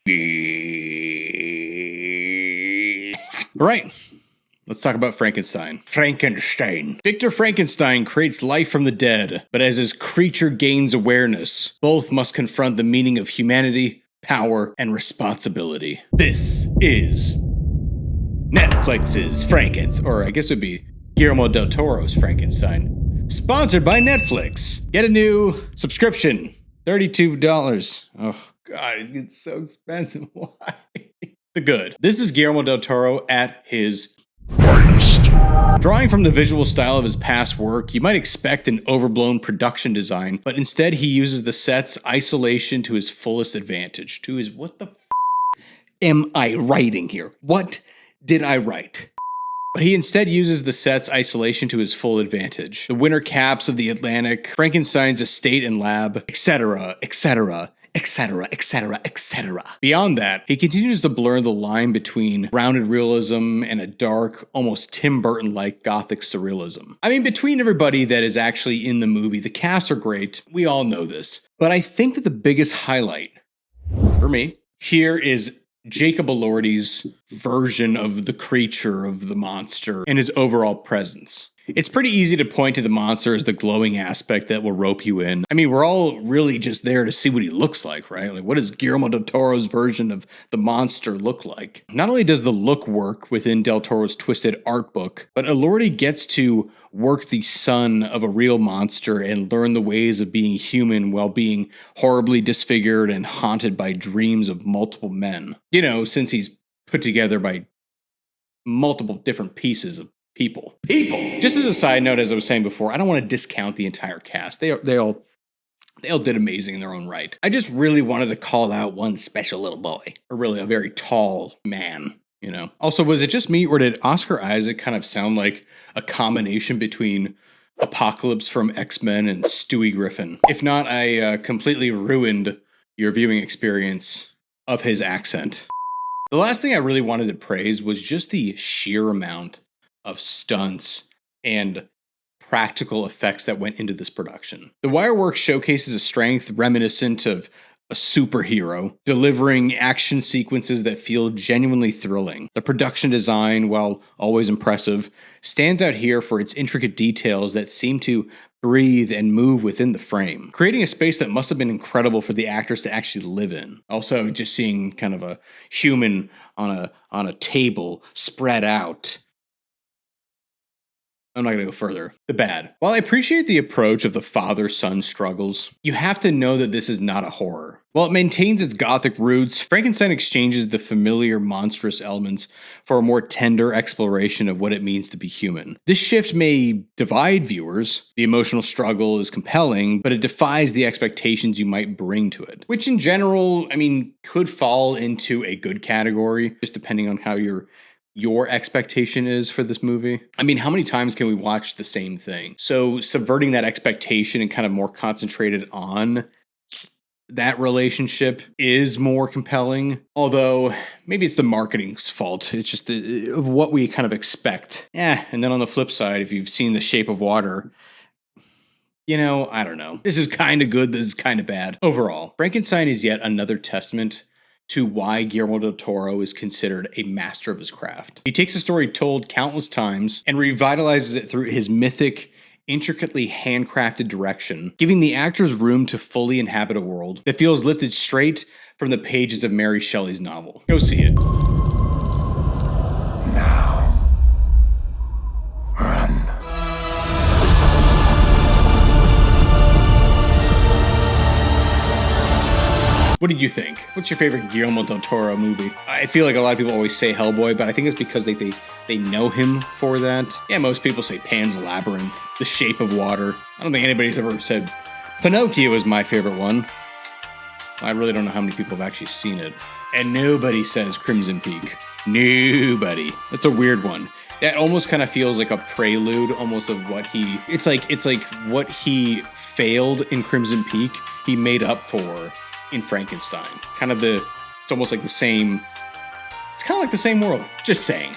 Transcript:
All right. Let's talk about Frankenstein. Frankenstein. Victor Frankenstein creates life from the dead, but as his creature gains awareness, both must confront the meaning of humanity, power, and responsibility. This is Netflix's Frankenstein, or I guess it would be Guillermo del Toro's Frankenstein. Sponsored by Netflix. Get a new subscription. $32. Oh, God, it's so expensive. Why? The good. This is Guillermo del Toro at his finest. Drawing from the visual style of his past work, you might expect an overblown production design, but instead he uses the set's isolation to his fullest advantage. To his, what the am I writing here? What did I write? But he instead uses the set's isolation to his full advantage. The winter caps of the Atlantic, Frankenstein's estate and lab, etc., etc., etc., etc., etc. Beyond that, he continues to blur the line between rounded realism and a dark, almost Tim Burton-like Gothic surrealism. I mean, between everybody that is actually in the movie, the casts are great. We all know this. But I think that the biggest highlight, for me, here is Jacob Elordi's version of the creature, of the monster, and his overall presence. It's pretty easy to point to the monster as the glowing aspect that will rope you in. I mean, we're all really just there to see what he looks like, right? Like, what does Guillermo del Toro's version of the monster look like? Not only does the look work within del Toro's twisted art book, but Elordi gets to work the son of a real monster and learn the ways of being human while being horribly disfigured and haunted by dreams of multiple men. You know, since he's put together by multiple different pieces of people. Just as a side note, as I was saying before, I don't want to discount the entire cast. They all did amazing in their own right. I just really wanted to call out one special little boy, or really a very tall man, you know. Also, was it just me, or did Oscar Isaac kind of sound like a combination between Apocalypse from X-Men and Stewie Griffin? If not, I completely ruined your viewing experience of his accent. The last thing I really wanted to praise was just the sheer amount of stunts and practical effects that went into this production. The wire work showcases a strength reminiscent of a superhero, delivering action sequences that feel genuinely thrilling. The production design, while always impressive, stands out here for its intricate details that seem to breathe and move within the frame, creating a space that must have been incredible for the actors to actually live in. Also, just seeing kind of a human on a table spread out. I'm not going to go further. The bad. While I appreciate the approach of the father-son struggles, you have to know that this is not a horror. While it maintains its Gothic roots, Frankenstein exchanges the familiar monstrous elements for a more tender exploration of what it means to be human. This shift may divide viewers. The emotional struggle is compelling, but it defies the expectations you might bring to it, which in general, I mean, could fall into a good category, just depending on how your expectation is for this movie. I mean, how many times can we watch the same thing? So subverting that expectation and kind of more concentrated on that relationship is more compelling. Although maybe it's the marketing's fault. It's just of what we kind of expect. Yeah. And then on the flip side, if you've seen The Shape of Water, you know, I don't know. This is kind of good. This is kind of bad. Overall, Frankenstein is yet another testament to why Guillermo del Toro is considered a master of his craft. He takes a story told countless times and revitalizes it through his mythic, intricately handcrafted direction, giving the actors room to fully inhabit a world that feels lifted straight from the pages of Mary Shelley's novel. Go see it. Now, run. What did you think? What's your favorite Guillermo del Toro movie? I feel like a lot of people always say Hellboy, but I think it's because they know him for that. Yeah, most people say Pan's Labyrinth, The Shape of Water. I don't think anybody's ever said Pinocchio is my favorite one. I really don't know how many people have actually seen it. And nobody says Crimson Peak. Nobody. That's a weird one. That almost kind of feels like a prelude almost of what it's like what he failed in Crimson Peak, he made up for in Frankenstein. It's almost like the same, it's kind of like the same world. Just saying.